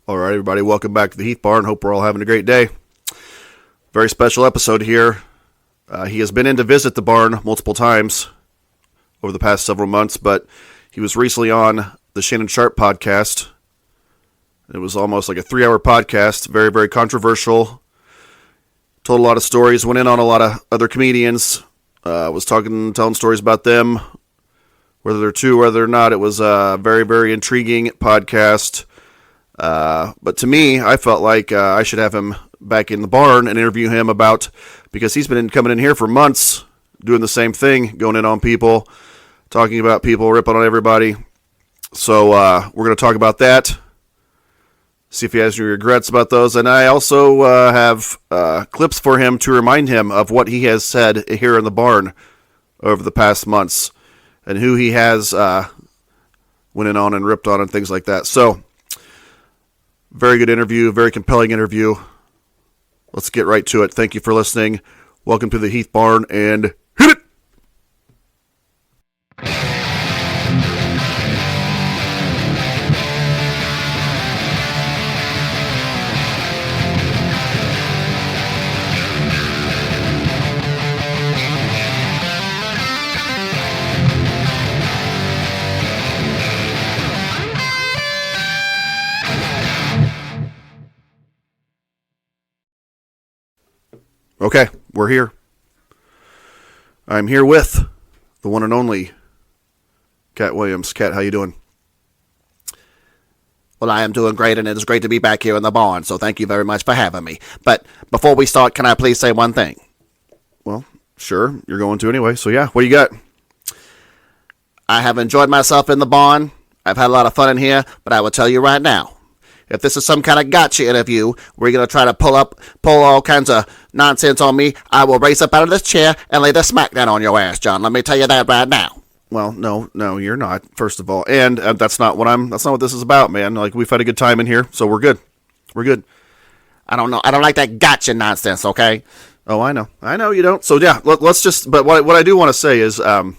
All right, everybody, welcome back to the Heath Barn. Hope we're all having a great day. Very special episode here. He has been in to visit the barn multiple times over the past several months, but he was recently on the Shannon Sharpe podcast. It was almost like a 3-hour podcast, very, very controversial. Told a lot of stories, went in on a lot of other comedians, was telling stories about them, whether they're true, whether or not. It was a very, very intriguing podcast. But to me, I felt like I should have him back in the barn and interview him about, because he's been coming in here for months, doing the same thing, going in on people, talking about people, ripping on everybody. So we're going to talk about that, see if he has any regrets about those. And I also have clips for him to remind him of what he has said here in the barn over the past months and who he has went in on and ripped on and things like that. So very good interview, very compelling interview. Let's get right to it. Thank you for listening. Welcome to the Heath Barn, and hit it! Okay, we're here. I'm here with the one and only Katt Williams. Katt, how you doing? Well, I am doing great, and it is great to be back here in the barn, so thank you very much for having me. But before we start, can I please say one thing? Well, sure, you're going to anyway, so yeah, what do you got? I have enjoyed myself in the barn. I've had a lot of fun in here, but I will tell you right now, if this is some kind of gotcha interview where you're going to try to pull all kinds of nonsense on me, I will raise up out of this chair and lay the smack down on your ass, John. Let me tell you that right now. Well, no, you're not, first of all. And that's not what this is about, man. Like, we've had a good time in here, so we're good. We're good. I don't know. I don't like that gotcha nonsense, okay? Oh, I know. I know you don't. So, yeah, let's just, but what I do want to say is, you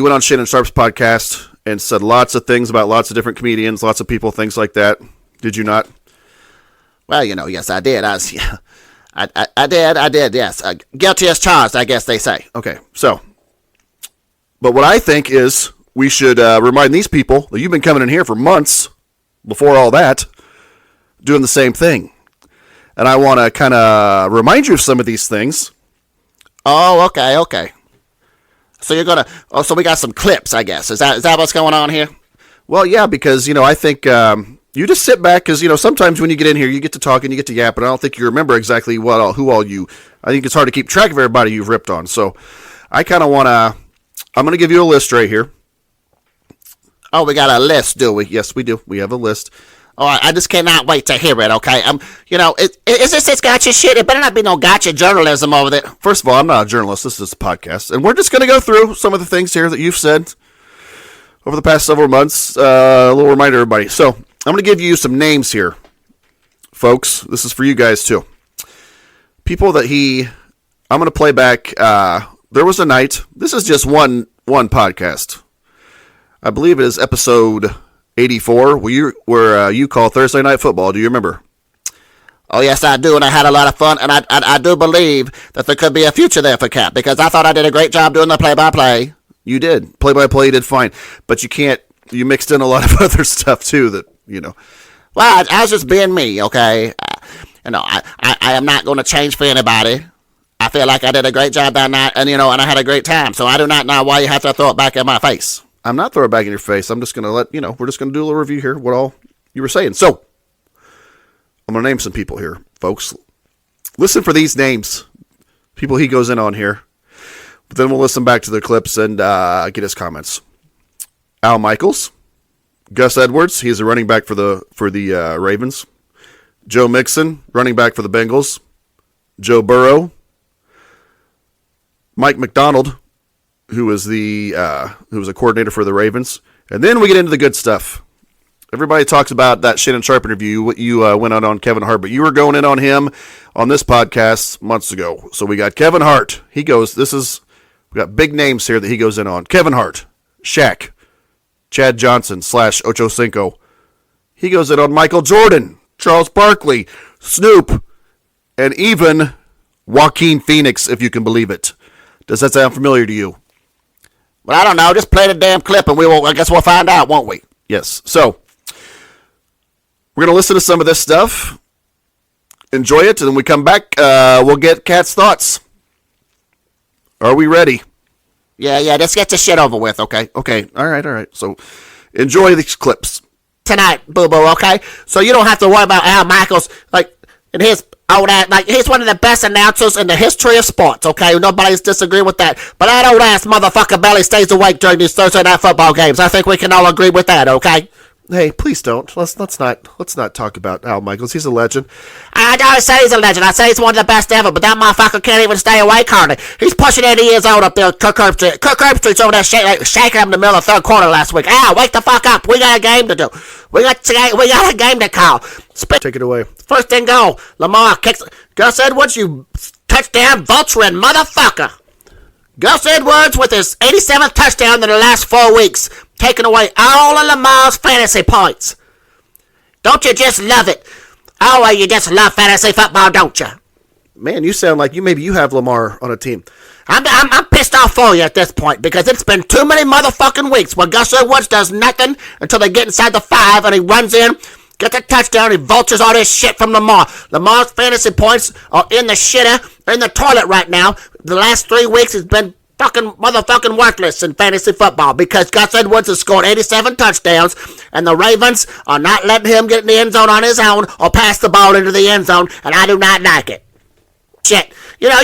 went on Shannon Sharpe's podcast and said lots of things about lots of different comedians, lots of people, things like that. Did you not? Well, yes, I did. I did, yes. Guilty as charged, I guess they say. Okay, so, but what I think is we should remind these people that you've been coming in here for months before all that, doing the same thing. And I want to kind of remind you of some of these things. Oh, okay. So so we got some clips, I guess. Is that what's going on here? Well, yeah, because, I think you just sit back because, sometimes when you get in here, you get to talk and you get to yap, and I don't think you remember exactly I think it's hard to keep track of everybody you've ripped on. So I kind of I'm going to give you a list right here. Oh, we got a list, do we? Yes, we do. We have a list. All right, I just cannot wait to hear it, okay? Is this gotcha shit? It better not be no gotcha journalism over there. First of all, I'm not a journalist. This is a podcast. And we're just going to go through some of the things here that you've said over the past several months. A little reminder, everybody. So I'm going to give you some names here, folks. This is for you guys, too. People that I'm going to play back. There was a night. This is just one podcast. I believe it is episode 84, where you call Thursday Night Football. Do you remember? Oh, yes, I do, and I had a lot of fun, and I do believe that there could be a future there for Katt, because I thought I did a great job doing the play-by-play. You did. Play-by-play, you did fine. But you mixed in a lot of other stuff, too, that. Well, I was just being me, okay? I am not going to change for anybody. I feel like I did a great job that night, and I had a great time, so I do not know why you have to throw it back in my face. I'm not throwing it back in your face. I'm just going to we're just going to do a little review here, what all you were saying. So, I'm going to name some people here, folks. Listen for these names. People he goes in on here. But then we'll listen back to the clips and get his comments. Al Michaels. Gus Edwards. He's a running back for the Ravens. Joe Mixon, running back for the Bengals. Joe Burrow. Mike McDonald, who was a coordinator for the Ravens. And then we get into the good stuff. Everybody talks about that Shannon Sharpe interview, what you went on Kevin Hart, but you were going in on him on this podcast months ago. So we got Kevin Hart. We got big names here that he goes in on. Kevin Hart, Shaq, Chad Johnson / Ocho Cinco. He goes in on Michael Jordan, Charles Barkley, Snoop, and even Joaquin Phoenix, if you can believe it. Does that sound familiar to you? Well, I don't know. Just play the damn clip and I guess we'll find out, won't we? Yes. So, we're going to listen to some of this stuff. Enjoy it, and when we come back, we'll get Katt's thoughts. Are we ready? Yeah, let's get this shit over with, okay? Okay, all right. So, enjoy these clips. Tonight, boo-boo, okay? So you don't have to worry about Al Michaels, like, in his old ass, like, he's one of the best announcers in the history of sports, okay? Nobody's disagreeing with that. But that old ass motherfucker barely stays awake during these Thursday night football games. I think we can all agree with that, okay? Hey, please don't. Let's not talk about Al Michaels. He's a legend. I don't say he's a legend. I say he's one of the best ever, but that motherfucker can't even stay awake hardly. He's pushing 80 years old up there. Kirk Herbstreit's over there shaking him in the middle of the third quarter last week. Al, wake the fuck up. We got a game to do. We got a game to call. Take it away. First and goal. Lamar kicks. Gus Edwards, you touchdown vulturing motherfucker. Gus Edwards with his 87th touchdown in the last 4 weeks, taking away all of Lamar's fantasy points. Don't you just love it? Oh, well, you just love fantasy football, don't you? Man, you sound like maybe you have Lamar on a team. I'm pissed off for you at this point because it's been too many motherfucking weeks where Gus Edwards does nothing until they get inside the 5 and he runs in, gets a touchdown, he vultures all this shit from Lamar. Lamar's fantasy points are in the shitter, in the toilet right now. The last 3 weeks has been fucking motherfucking worthless in fantasy football because Gus Edwards has scored 87 touchdowns and the Ravens are not letting him get in the end zone on his own or pass the ball into the end zone, and I do not like it. Shit. You know,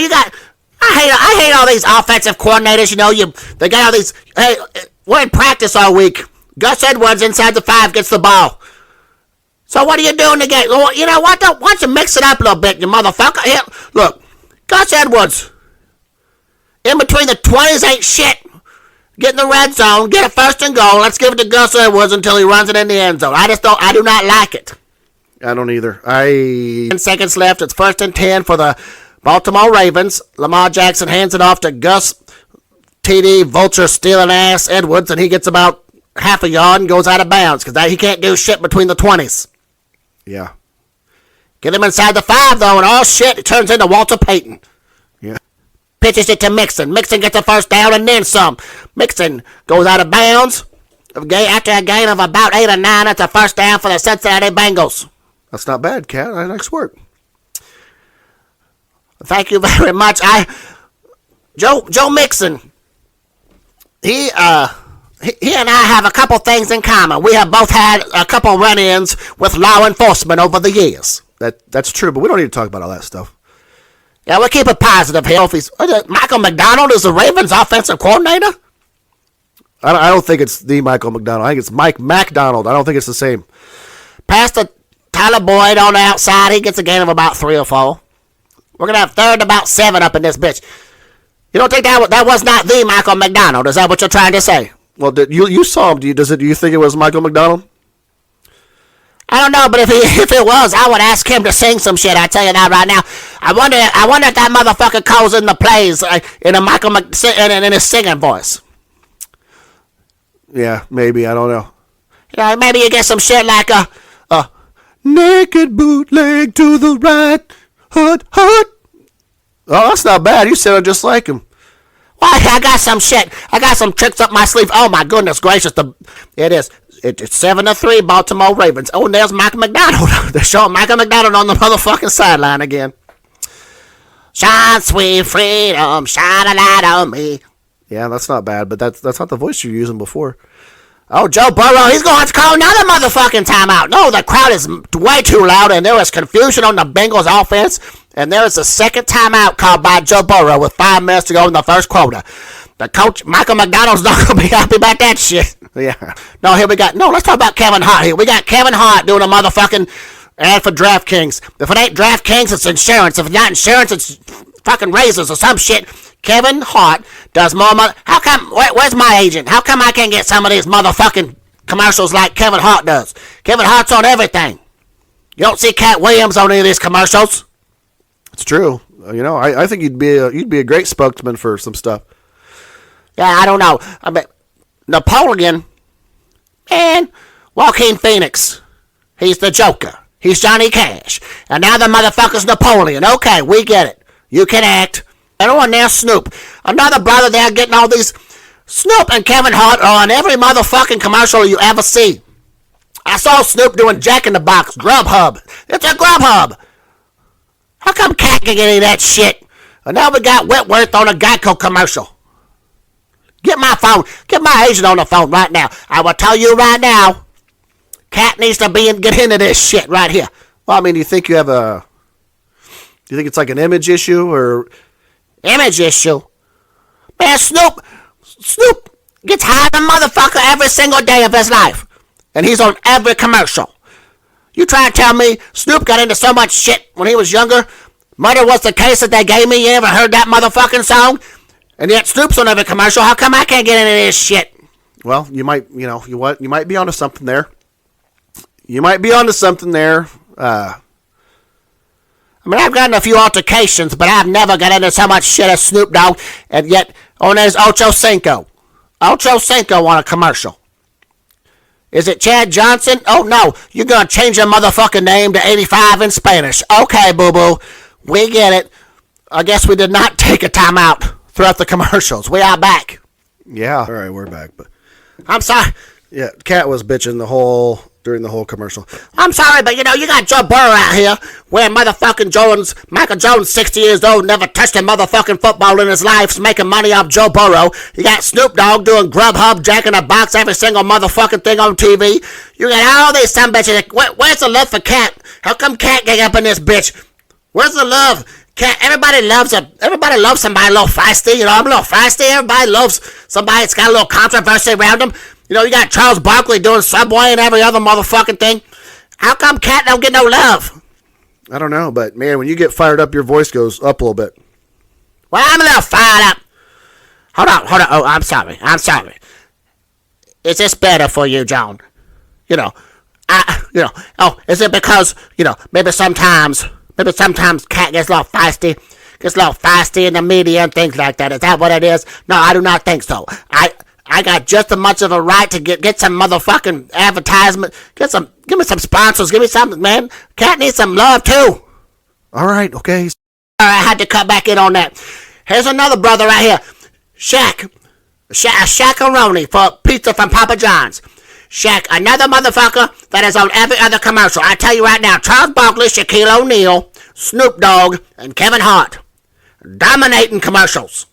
I hate all these offensive coordinators, you know, they got all these, hey, we're in practice all week. Gus Edwards inside the 5 gets the ball. So what are you doing to get, you know what, why don't you mix it up a little bit, you motherfucker? Here, look, Gus Edwards, in between the 20s ain't shit. Get in the red zone, get a first and goal, let's give it to Gus Edwards until he runs it in the end zone. I do not like it. I don't either. 10 seconds left, it's 1st and 10 for the Baltimore Ravens. Lamar Jackson hands it off to Gus TD Vulture stealing ass Edwards, and he gets about half a yard and goes out of bounds because he can't do shit between the 20s. Yeah. Get him inside the 5, though, and all shit, it turns into Walter Payton. Yeah. Pitches it to Mixon. Mixon gets a first down and then some. Mixon goes out of bounds. After a gain of about 8 or 9, it's a first down for the Cincinnati Bengals. That's not bad, Katt. Nice work. Thank you very much. Joe Mixon, he and I have a couple things in common. We have both had a couple run-ins with law enforcement over the years. That's true, but we don't need to talk about all that stuff. Yeah, we'll keep it positive here. Michael McDonald is the Ravens offensive coordinator? I don't think it's the Michael McDonald. I think it's Mike MacDonald. I don't think it's the same. Pass to Tyler Boyd on the outside. He gets a gain of about 3 or 4. We're going to have 3rd and about 7 up in this bitch. You don't think that was not the Michael McDonald? Is that what you're trying to say? Well, you saw him. Do you think it was Michael McDonald? I don't know, but if it was, I would ask him to sing some shit. I tell you that right now. I wonder if that motherfucker calls in the plays in his singing voice. Yeah, maybe. I don't know. Yeah, maybe you get some shit like a naked bootleg to the right, hut. Oh, that's not bad. You sound just like him. Well, I got some shit. I got some tricks up my sleeve. Oh my goodness gracious! It is. It's 7-3 Baltimore Ravens. Oh, and there's Michael McDonald. They're showing Michael McDonald on the motherfucking sideline again. Shine, sweet freedom, shine a light on me. Yeah, that's not bad, but that's not the voice you're using before. Oh, Joe Burrow, he's going to have to call another motherfucking timeout. No, the crowd is way too loud, and there is confusion on the Bengals offense, and there is a second timeout called by Joe Burrow with 5 minutes to go in the first quarter. The coach, Michael McDonald's not going to be happy about that shit. Yeah. No, let's talk about Kevin Hart here. We got Kevin Hart doing a motherfucking ad for DraftKings. If it ain't DraftKings, it's insurance. If it's not insurance, it's fucking razors or some shit. Kevin Hart does more money. How come, where's my agent? How come I can't get some of these motherfucking commercials like Kevin Hart does? Kevin Hart's on everything. You don't see Katt Williams on any of these commercials. It's true. You know, I think you'd be a great spokesman for some stuff. Yeah, I don't know. I mean, Napoleon and Joaquin Phoenix. He's the Joker. He's Johnny Cash. And now the motherfucker's Napoleon. Okay, we get it. You can act. And on there, Snoop. Another brother there getting all these. Snoop and Kevin Hart are on every motherfucking commercial you ever see. I saw Snoop doing Jack in the Box, Grubhub. It's a Grubhub. How come Katt can get any of that shit? And now we got Whitworth on a Geico commercial. Get my phone. Get my agent on the phone right now. I will tell you right now. Katt needs to get into this shit right here. Well, I mean, do you think you have a... Do you think it's like an image issue or... Image issue? Man, Snoop gets high than motherfucker every single day of his life. And he's on every commercial. You try to tell me Snoop got into so much shit when he was younger? Murder Was the Case that they gave me. You ever heard that motherfucking song? And yet Snoop's on every commercial. How come I can't get into this shit? Well, you might, you might be onto something there. You might be onto something there. I mean, I've gotten a few altercations, but I've never got into so much shit as Snoop Dogg. And yet, there's Ocho Cinco. Ocho Cinco on a commercial. Is it Chad Johnson? Oh, no. You're going to change your motherfucking name to 85 in Spanish. Okay, boo-boo. We get it. I guess we did not take a time out throughout the commercials. We are back. Yeah. All right, we're back. But I'm sorry. Yeah, Katt was bitching during the whole commercial. I'm sorry, but you got Joe Burrow out here where motherfucking Michael Jones, 60 years old, never touched a motherfucking football in his life, is making money off Joe Burrow. You got Snoop Dogg doing Grubhub, Jack in the Box, every single motherfucking thing on TV. You got all these some bitches. Where's the love for Katt? How come Katt get up in this bitch? Where's the love? Katt, everybody loves somebody a little feisty. I'm a little feisty. Everybody loves somebody that's got a little controversy around them. You got Charles Barkley doing Subway and every other motherfucking thing. How come Katt don't get no love? I don't know, but man, when you get fired up, your voice goes up a little bit. Well, I'm a little fired up. Hold on. Oh, I'm sorry. Is this better for you, John? Oh, is it because, maybe sometimes Katt gets a little feisty in the media and things like that. Is that what it is? No, I do not think so. I got just as much of a right to get some motherfucking advertisement. Give me some sponsors. Give me something, man. Katt needs some love, too. All right, okay. I had to cut back in on that. Here's another brother right here. Shaq. Shaq-a-roni for pizza from Papa John's. Shaq, another motherfucker that is on every other commercial. I tell you right now, Charles Barkley, Shaquille O'Neal, Snoop Dogg, and Kevin Hart. Dominating commercials.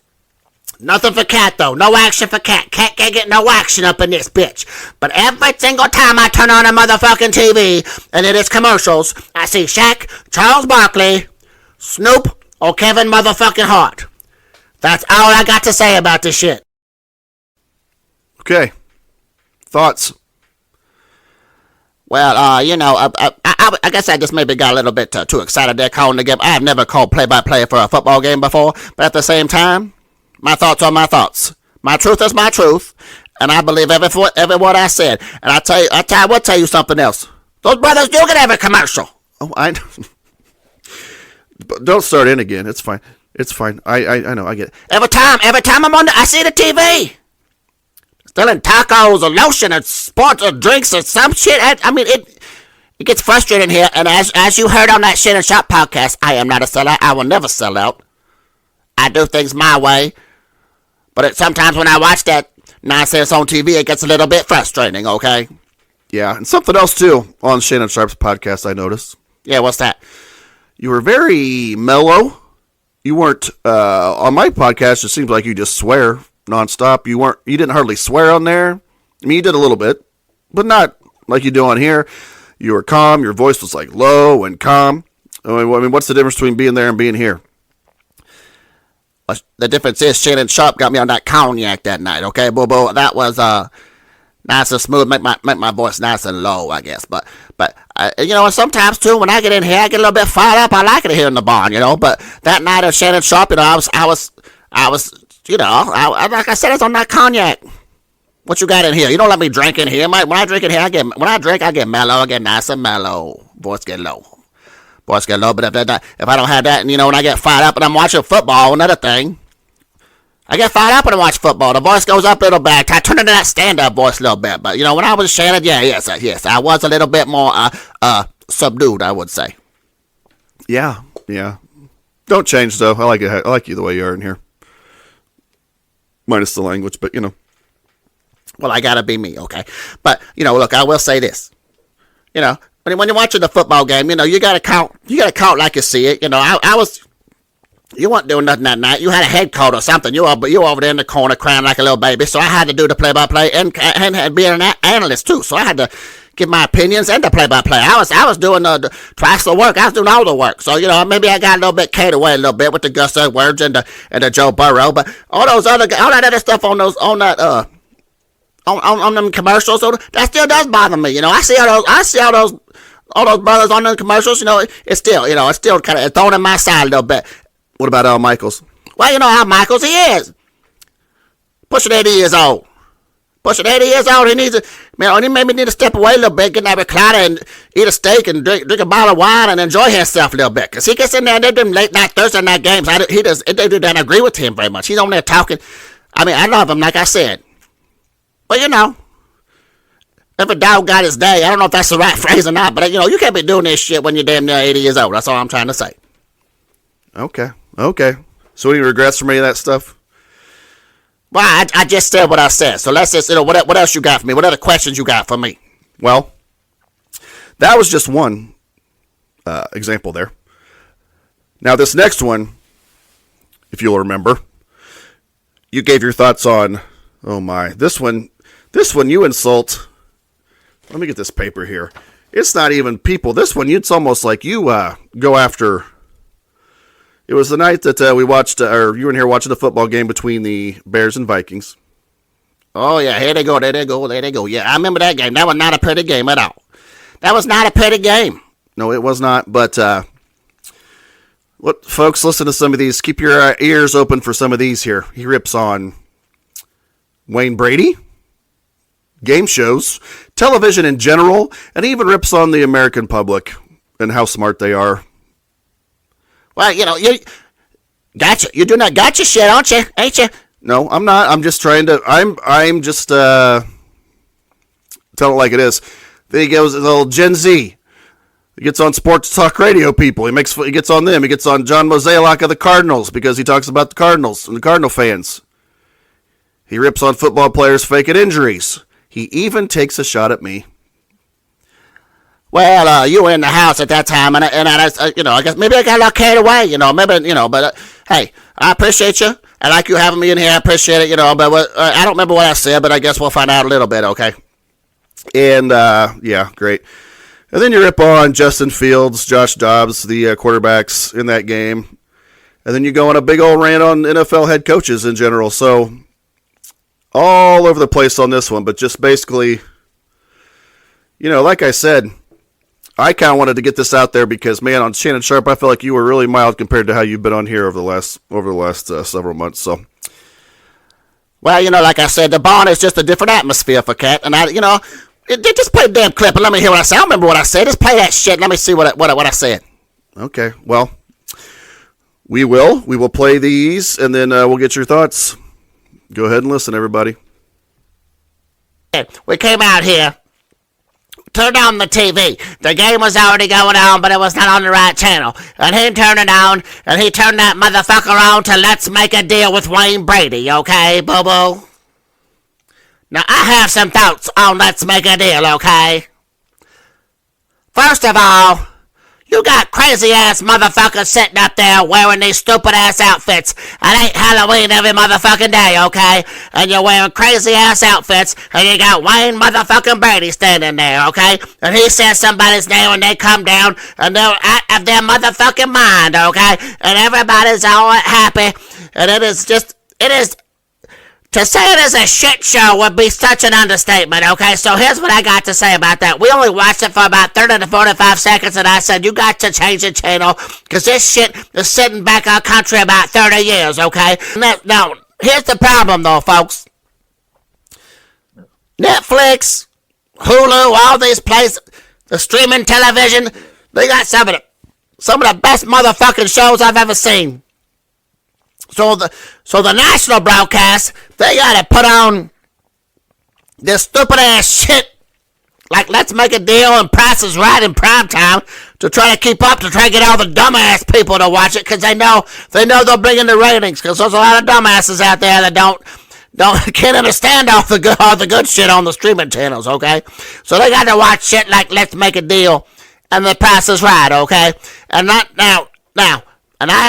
Nothing for Katt, though. No action for Katt. Katt can't get no action up in this bitch. But every single time I turn on a motherfucking TV and it is commercials, I see Shaq, Charles Barkley, Snoop, or Kevin motherfucking Hart. That's all I got to say about this shit. Okay. Thoughts? Well, I guess I just maybe got a little bit too excited there calling the game. I have never called play-by-play for a football game before, but at the same time, my thoughts are my thoughts. My truth is my truth, and I believe every word I said. And I will tell you something else. Those brothers do get every commercial. Oh, don't start in again. It's fine. I know. I get it. Every time I see the TV. Selling tacos or lotion or sports or drinks or some shit. I mean, it gets frustrating here. And as you heard on that Shit and Shop podcast, I am not a sellout. I will never sell out. I do things my way. But sometimes when I watch that nonsense on TV, it gets a little bit frustrating, okay? Yeah, and something else, too, on Shannon Sharp's podcast I noticed. Yeah, what's that? You were very mellow. You weren't, on my podcast, it seems like you just swear nonstop. You didn't hardly swear on there. I mean, you did a little bit, but not like you do on here. You were calm. Your voice was like low and calm. I mean, what's the difference between being there and being here? The difference is Shannon Sharp got me on that cognac that night, okay, boo-boo? That was nice and smooth, make my voice nice and low, I guess. But and sometimes, too, when I get in here, I get a little bit fired up. I like it here in the barn, But that night of Shannon Sharp, I was, like I said, it's on that cognac. What you got in here? You don't let me drink in here. When I drink in here, I get mellow. I get nice and mellow. Voice get low. But if I don't have that, and when I get fired up and I'm watching football, another thing, I get fired up when I watch football. The voice goes up a little bit. I turn into that stand-up voice a little bit. But, when I was Shannon, yes, I was a little bit more subdued, I would say. Yeah. Don't change, though. I like it. I like you the way you are in here. Minus the language, but, Well, I gotta be me, okay? But, look, I will say this. When you're watching the football game, you gotta count. You gotta count like you see it. You weren't doing nothing that night. You had a head cold or something. You were over there in the corner crying like a little baby. So I had to do the play-by-play and be an analyst too. So I had to give my opinions and the play-by-play. I was doing the tricycle work. I was doing all the work. So maybe I got a little bit carried away a little bit with the Gus Edwards and the Joe Burrow. But all that other stuff on them commercials, so that still does bother me. I see all those brothers on the commercials. It's still kind of thrown in my side a little bit. What about Al Michaels? Well, Al Michaels, he is pushing 80 years old. He needs he maybe need to step away a little bit, get in that recliner and eat a steak and drink a bottle of wine and enjoy himself a little bit. Because he gets in there and they do late night Thursday night games. They don't agree with him very much. He's on there talking. I love him, like I said. But, every dog got his day. I don't know if that's the right phrase or not, but, you can't be doing this shit when you're damn near 80 years old. That's all I'm trying to say. Okay. So any regrets from any of that stuff? Well, I just said what I said. So let's just, what else you got for me? What other questions you got for me? Well, that was just one example there. Now, this next one, if you'll remember, you gave your thoughts on, this one you insult. Let me get this paper here. It's not even people. This one, it's almost like you go after. It was the night that we watched, or you were in here watching the football game between the Bears and Vikings. Oh, yeah, here they go. Yeah, I remember that game. That was not a pretty game at all. That was not a pretty game. No, it was not, but folks, listen to some of these. Keep your ears open for some of these here. He rips on Wayne Brady, game shows, television in general, and he even rips on the American public and how smart they are. Well, you gotcha. You do not gotcha shit, aren't you? Ain't you? No, I'm not. I'm just trying to. I'm just tell it like it is. Then he goes, little Gen Z. He gets on sports talk radio people. He gets on them. He gets on John Mozeliak of the Cardinals because he talks about the Cardinals and the Cardinal fans. He rips on football players faking injuries. He even takes a shot at me. Well, you were in the house at that time, and I guess maybe I got a lot carried away, but hey, I appreciate you. I like you having me in here. I appreciate it, but I don't remember what I said, but I guess we'll find out a little bit, okay? And, yeah, great. And then you rip on Justin Fields, Josh Dobbs, the quarterbacks in that game. And then you go on a big old rant on NFL head coaches in general. So, all over the place on this one, but just basically, like I said, I kind of wanted to get this out there because, man, on Shannon Sharp, I feel like you were really mild compared to how you've been on here over the last several months. So, well, like I said, the barn is just a different atmosphere for Katt, and just play the damn clip and let me hear what I said. I don't remember what I said. Just play that shit. Let me see what I said. Okay, well, we will play these, and then we'll get your thoughts. Go ahead and listen, everybody. We came out here. Turned on the TV. The game was already going on, but it was not on the right channel. And he turned it on, and he turned that motherfucker on to Let's Make a Deal with Wayne Brady, okay, boo-boo? Now, I have some thoughts on Let's Make a Deal, okay? First of all, you got crazy-ass motherfuckers sitting up there wearing these stupid-ass outfits. It ain't Halloween every motherfucking day, okay? And you're wearing crazy-ass outfits, and you got Wayne motherfucking Brady standing there, okay? And he says somebody's name, and they come down, and they're out of their motherfucking mind, okay? And everybody's all happy, and it is... To say it is a shit show would be such an understatement, okay? So here's what I got to say about that. We only watched it for about 30 to 45 seconds, and I said, you got to change the channel, because this shit is sitting back our country about 30 years, okay? Now, here's the problem, though, folks. Netflix, Hulu, all these places, the streaming television, they got some of the best motherfucking shows I've ever seen. So the national broadcast, they gotta put on this stupid ass shit like Let's Make a Deal and Price is Right in prime time to try to keep up, to try to get all the dumbass people to watch it, because they know they'll bring in the ratings, because there's a lot of dumbasses out there that don't can't understand all the good shit on the streaming channels, okay? So they got to watch shit like Let's Make a Deal and The Price is Right, okay? And not now, and I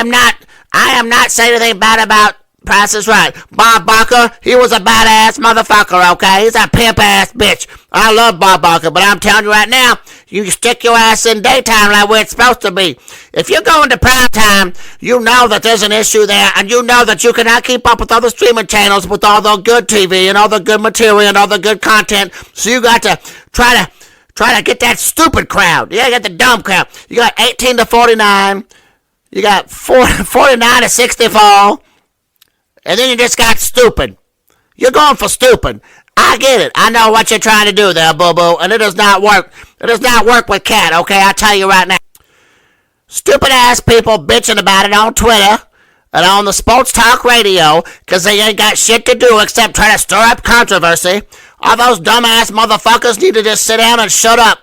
am not saying anything bad about Price is Right. Bob Barker, he was a badass motherfucker, okay? He's a pimp ass bitch. I love Bob Barker, but I'm telling you right now, you stick your ass in daytime like where it's supposed to be. If you're going to prime time, you know that there's an issue there, and you know that you cannot keep up with other streaming channels with all the good TV and all the good material and all the good content. So you got to try to get that stupid crowd. Yeah, get the dumb crowd. You got 18 to 49. You got 49 to 64. And then you just got stupid. You're going for stupid. I get it. I know what you're trying to do there, boo-boo. And it does not work. It does not work with Katt, okay? I'll tell you right now. Stupid-ass people bitching about it on Twitter and on the sports talk radio because they ain't got shit to do except try to stir up controversy. All those dumbass motherfuckers need to just sit down and shut up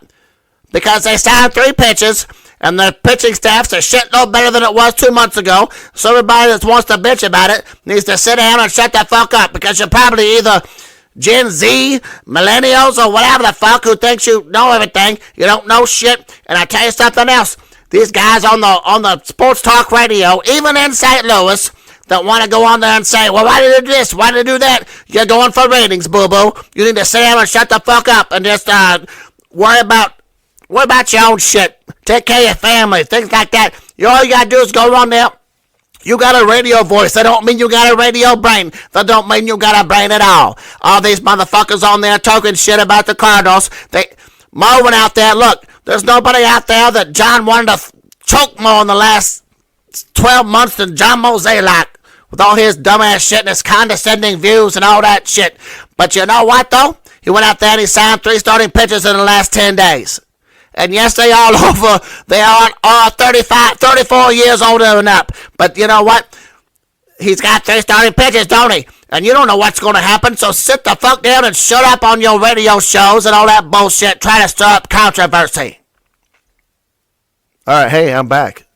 because they signed 3 pitches. And the pitching staff's a shit no better than it was 2 months ago. So everybody that wants to bitch about it needs to sit down and shut the fuck up. Because you're probably either Gen Z, millennials, or whatever the fuck who thinks you know everything. You don't know shit. And I tell you something else. These guys on the sports talk radio, even in St. Louis, that want to go on there and say, well, why did they do this? Why did they do that? You're going for ratings, boo-boo. You need to sit down and shut the fuck up and just worry about your own shit. Take care of your family, things like that. All you gotta do is go on there. You got a radio voice. That don't mean you got a radio brain. That don't mean you got a brain at all. All these motherfuckers on there talking shit about the Cardinals. Mo went out there. Look, there's nobody out there that John wanted to choke Mo in the last 12 months than John Mozeliak with all his dumbass shit and his condescending views and all that shit. But you know what, though? He went out there and he signed 3 starting pitchers in the last 10 days. And yes, they are all 35, 34 years older and up. But you know what? He's got 3 starting pitchers, don't he? And you don't know what's going to happen, so sit the fuck down and shut up on your radio shows and all that bullshit trying to stir up controversy. All right, hey, I'm back.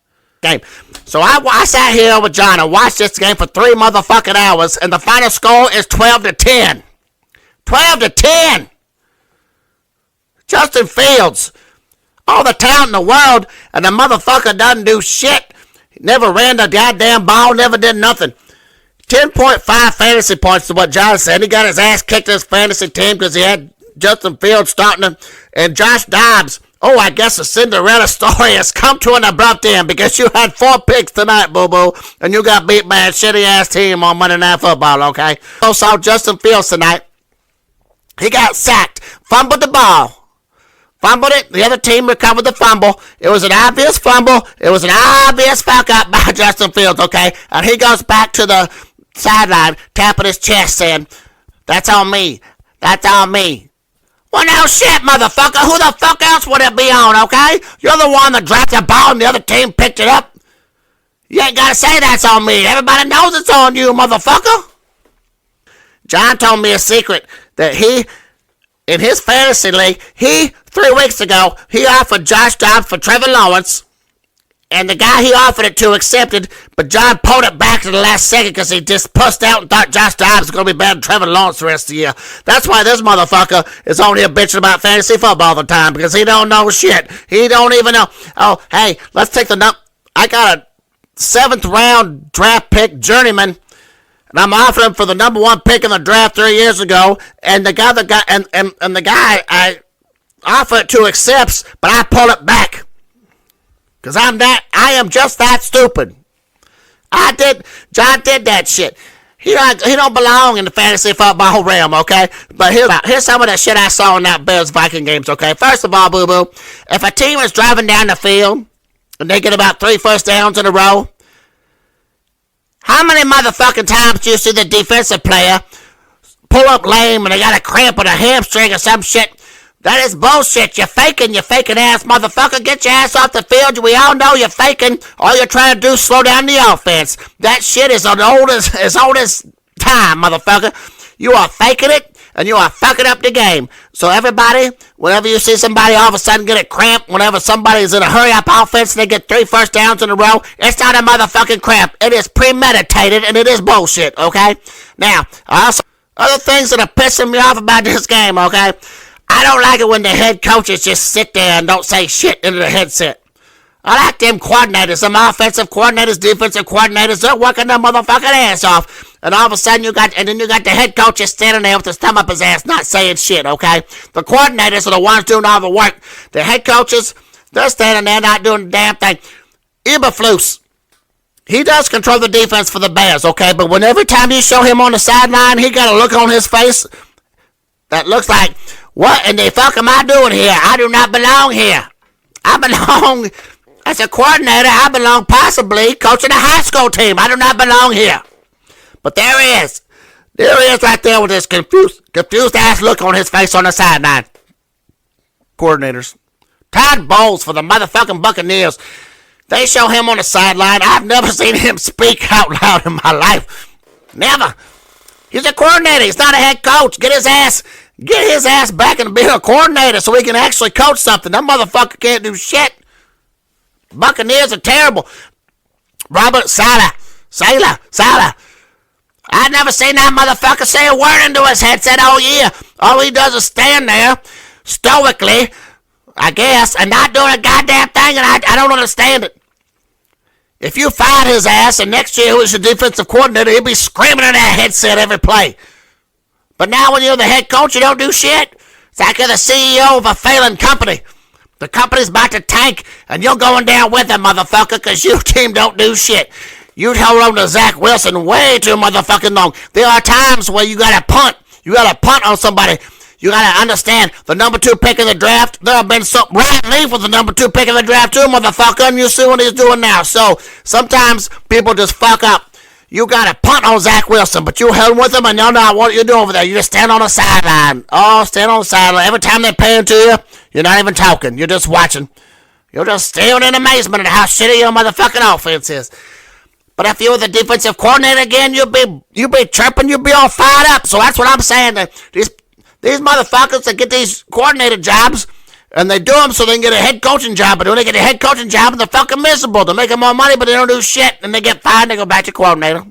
Game. So I sat here with John and watched this game for 3 motherfucking hours, and the final score is 12 to 10. 12 to 10! Justin Fields. All the talent in the world, and the motherfucker doesn't do shit. He never ran the goddamn ball, never did nothing. 10.5 fantasy points to what John said. He got his ass kicked in his fantasy team because he had Justin Fields starting him. And Josh Dobbs, I guess the Cinderella story has come to an abrupt end because you had 4 picks tonight, boo-boo, and you got beat by a shitty-ass team on Monday Night Football, okay? I saw Justin Fields tonight. He got sacked, fumbled the ball. Fumbled it. The other team recovered the fumble. It was an obvious fumble. It was an obvious fuck up by Justin Fields, okay? And he goes back to the sideline, tapping his chest, saying, that's on me. That's on me. Well, no shit, motherfucker. Who the fuck else would it be on, okay? You're the one that dropped the ball and the other team picked it up. You ain't got to say that's on me. Everybody knows it's on you, motherfucker. John told me a secret that in his fantasy league, 3 weeks ago, he offered Josh Dobbs for Trevor Lawrence, and the guy he offered it to accepted, but John pulled it back to the last second because he just pussed out and thought Josh Dobbs was going to be better than Trevor Lawrence the rest of the year. That's why this motherfucker is on here bitching about fantasy football all the time, because he don't know shit. He don't even know. Oh, hey, let's take I got a 7th round draft pick journeyman. And I'm offering him for the number 1 pick in the draft 3 years ago, and the guy the guy I offered to accepts, but I pull it back. Cause I am just that stupid. John did that shit. He don't belong in the fantasy football realm, okay? But here's some of the shit I saw in that Bears-Viking games, okay? First of all, boo-boo, if a team is driving down the field, and they get about 3 first downs in a row, how many motherfucking times do you see the defensive player pull up lame and they got a cramp in a hamstring or some shit? That is bullshit. You're faking, you faking ass motherfucker. Get your ass off the field. We all know you're faking. All you're trying to do is slow down the offense. That shit is as old as time, motherfucker. You are faking it, and you are fucking up the game. So everybody, whenever you see somebody all of a sudden get a cramp, whenever somebody's in a hurry-up offense and they get 3 first downs in a row, it's not a motherfucking cramp. It is premeditated, and it is bullshit, okay? Now, also, other things that are pissing me off about this game, okay? I don't like it when the head coaches just sit there and don't say shit into the headset. I like them coordinators, them offensive coordinators, defensive coordinators. They're working their motherfucking ass off. And all of a sudden you got the head coach just standing there with his thumb up his ass, not saying shit, okay? The coordinators are the ones doing all the work. The head coaches, they're standing there not doing the damn thing. Eberflus, he does control the defense for the Bears, okay? But when every time you show him on the sideline, he got a look on his face that looks like, what in the fuck am I doing here? I do not belong here. I belong as a coordinator. I belong possibly coaching a high school team. I do not belong here. But there he is. There he is right there with this confused ass look on his face on the sideline. Coordinators. Todd Bowles for the motherfucking Buccaneers. They show him on the sideline. I've never seen him speak out loud in my life. Never. He's a coordinator. He's not a head coach. Get his ass back and be a coordinator so he can actually coach something. That motherfucker can't do shit. Buccaneers are terrible. Robert Saleh. I've never seen that motherfucker say a word into his headset all year. All he does is stand there, stoically, I guess, and not doing a goddamn thing, and I don't understand it. If you fired his ass and next year he was your defensive coordinator, he'd be screaming in that headset every play. But now when you're the head coach, you don't do shit. It's like you're the CEO of a failing company. The company's about to tank, and you're going down with it, motherfucker, because your team don't do shit. You held on to Zach Wilson way too motherfucking long. There are times where you gotta punt. You gotta punt on somebody. You gotta understand the number 2 pick in the draft. There have been some Ryan Leaf was the number 2 pick in the draft too, motherfucker, and you see what he's doing now. So sometimes people just fuck up. You got to punt on Zach Wilson, but you held with him and you know what you're doing over there. You just stand on the sideline. Oh, stand on the sideline. Every time they're paying to you, you're not even talking. You're just watching. You're just staring in amazement at how shitty your motherfucking offense is. But if you were the defensive coordinator again, you'd be chirping, you'd be all fired up. So that's what I'm saying. These motherfuckers that get these coordinator jobs, and they do them so they can get a head coaching job. But when they get a head coaching job, they're fucking miserable. They're making more money, but they don't do shit. And they get fired and they go back to coordinator.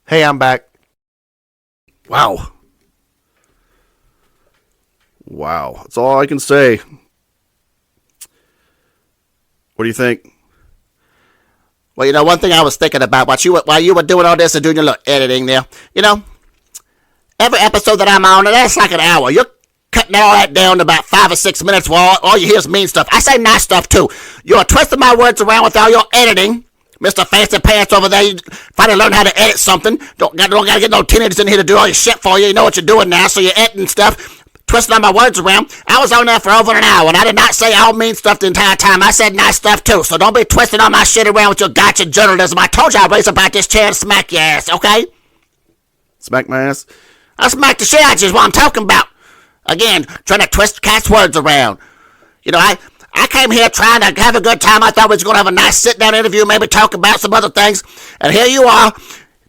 Hey, I'm back. Wow. That's all I can say. What do you think? Well, you know, one thing I was thinking about while you were doing all this and doing your little editing there, you know, every episode that I'm on, that's like an hour. You're cutting all that down to about 5 or 6 minutes where all you hear is mean stuff. I say nice stuff, too. You're twisting my words around with all your editing. Mr. Fancy Pants over there, you finally learned how to edit something. Don't gotta get no teenagers in here to do all your shit for you. You know what you're doing now, so you're editing stuff. Twisting all my words around. I was on there for over an hour, and I did not say all mean stuff the entire time. I said nice stuff, too. So don't be twisting all my shit around with your gotcha journalism. I told you I'd raise about this chair and smack your ass, okay? Smack my ass? I'll smack the shit out of you is what I'm talking about. Again, trying to twist Katt's words around. You know, I came here trying to have a good time. I thought we was going to have a nice sit-down interview, maybe talk about some other things. And here you are,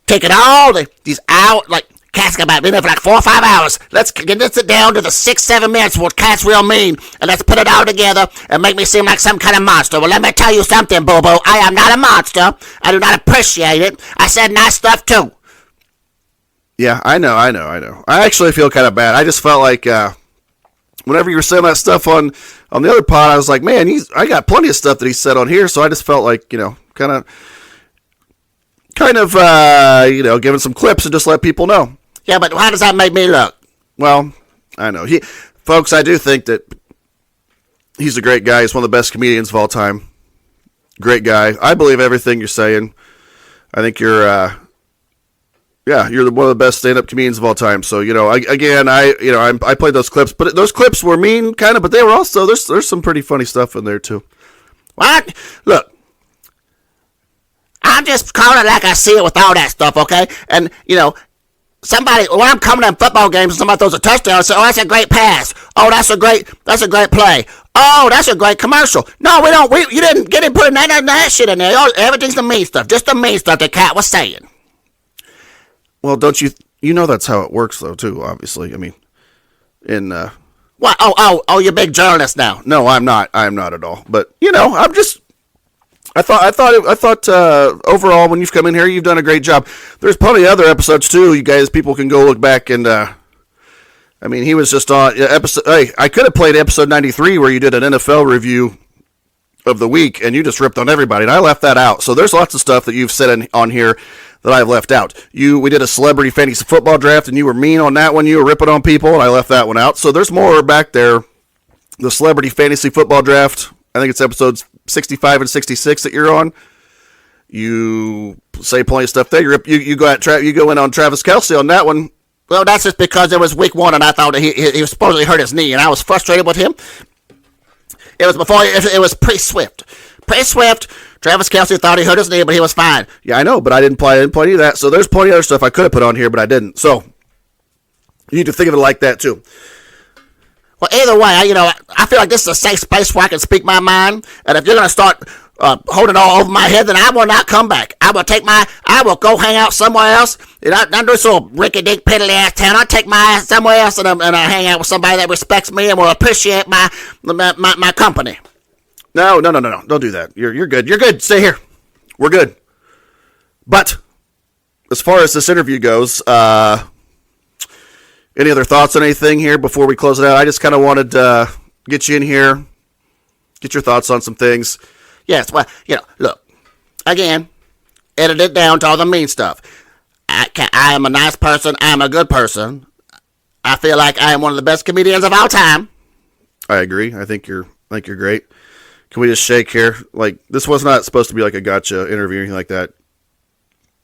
taking all these hours, like, Katt's got been there for like 4 or 5 hours. Let's condense it down to the 6-7 minutes of what Katt's real mean, and let's put it all together and make me seem like some kind of monster. Well, let me tell you something, boo-boo. I am not a monster. I do not appreciate it. I said nice stuff, too. Yeah, I know. I actually feel kind of bad. I just felt like whenever you were saying that stuff on the other pod, I was like, man, I got plenty of stuff that he said on here, so I just felt like, you know, kind of, you know, giving some clips and just let people know. Yeah, but how does that make me look? Well, I know. Folks, I do think that he's a great guy. He's one of the best comedians of all time. Great guy. I believe everything you're saying. I think you're one of the best stand-up comedians of all time. So, you know, I played those clips, but those clips were mean, kind of, but they were also, there's some pretty funny stuff in there, too. What? Look, I'm just calling it like I see it with all that stuff, okay? And, you know, somebody, when I'm coming to football games and somebody throws a touchdown, I say, oh, that's a great pass. Oh, that's a great play. Oh, that's a great commercial. No, we don't. You didn't get it, put that shit in there. Everything's the mean stuff. Just the mean stuff that Katt was saying. Well, don't you know that's how it works, though, too, obviously. I mean, What? Oh, you're a big journalist now. No, I'm not. I'm not at all. But, I'm just... I thought overall, when you've come in here, you've done a great job. There's plenty of other episodes, too. You guys, people can go look back and... he was just on episode... Hey, I could have played episode 93 where you did an NFL review of the week, and you just ripped on everybody, and I left that out. So there's lots of stuff that you've said on here that I've left out. We did a celebrity fantasy football draft, and you were mean on that one. You were ripping on people, and I left that one out. So there's more back there. The celebrity fantasy football draft, I think it's episodes 65 and 66 that you're on. You say plenty of stuff there. You go in on Travis Kelce on that one. Well, that's just because it was week 1, and I thought he was supposedly hurt his knee, and I was frustrated with him. It was pre-Swift. Pre-Swift, Travis Kelce thought he hurt his knee, but he was fine. Yeah, I know, but I didn't play any of that. So there's plenty of other stuff I could have put on here, but I didn't. So you need to think of it like that too. Well, either way, I feel like this is a safe space where I can speak my mind. And if you're going to start holding all over my head, then I will not come back. I will go hang out somewhere else. Not this little rinky-dink, piddly-ass town. I'll take my ass somewhere else and I'll hang out with somebody that respects me and will appreciate my company. No. Don't do that. You're good. You're good. Stay here. We're good. But as far as this interview goes, any other thoughts on anything here before we close it out? I just kind of wanted to get you in here, get your thoughts on some things. Yes, well, look, again, edit it down to all the mean stuff. I am a nice person. I am a good person. I feel like I am one of the best comedians of all time. I agree. I think you're great. Can we just shake here? Like, this was not supposed to be like a gotcha interview or anything like that.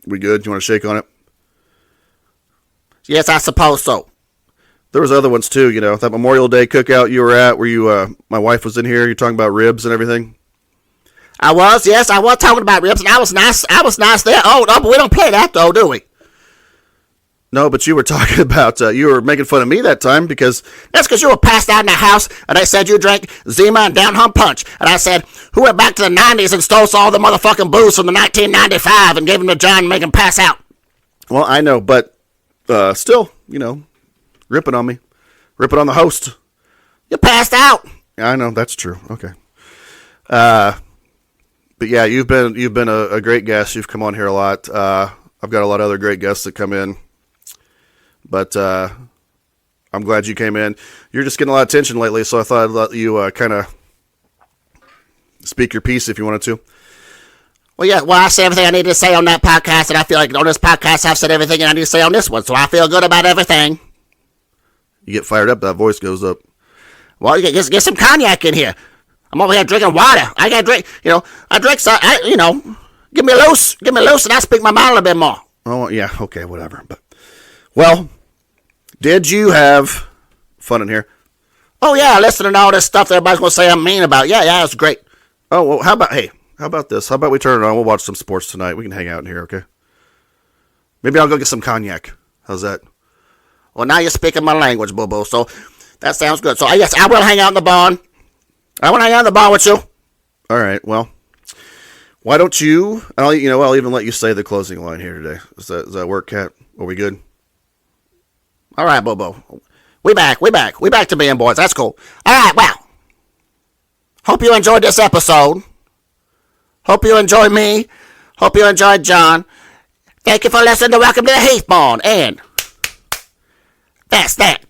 We good? You want to shake on it? Yes, I suppose so. There was other ones too, that Memorial Day cookout you were at where you, my wife was in here. You're talking about ribs and everything. I was talking about ribs, and I was nice there. Oh, no, but we don't play that, though, do we? No, but you were talking about, you were making fun of me that time because... That's because you were passed out in the house, and they said you drank Zima and Down Home Punch. And I said, who went back to the 90s and stole all the motherfucking booze from the 1995 and gave them to John and make him pass out? Well, I know, but still, ripping on me. Ripping on the host. You passed out. Yeah, I know, that's true. Okay. But yeah, you've been a great guest. You've come on here a lot. I've got a lot of other great guests that come in. But I'm glad you came in. You're just getting a lot of attention lately, so I thought I'd let you kind of speak your piece if you wanted to. Well, yeah, I said everything I needed to say on that podcast, and I feel like on this podcast I've said everything I need to say on this one, so I feel good about everything. You get fired up, that voice goes up. Well, you get some cognac in here. I'm over here drinking water. I gotta drink, I drink some, give me loose, and I speak my mind a little bit more. Oh, yeah, okay, whatever. But, well, did you have fun in here? Oh, yeah, listening to all this stuff that everybody's gonna say I'm mean about. Yeah, it was great. Oh, well, how about this? How about we turn it on? We'll watch some sports tonight. We can hang out in here, okay? Maybe I'll go get some cognac. How's that? Well, now you're speaking my language, boo-boo, so that sounds good. So, yes, I will hang out in the barn. I want to hang out in the barn with you. All right, well, why don't you, I'll even let you say the closing line here today. Does that work, Katt? Are we good? All right, boo-boo. We back to being boys. That's cool. All right, well, hope you enjoyed this episode. Hope you enjoyed me. Hope you enjoyed John. Thank you for listening to Welcome to the Heath Barn, and that's that.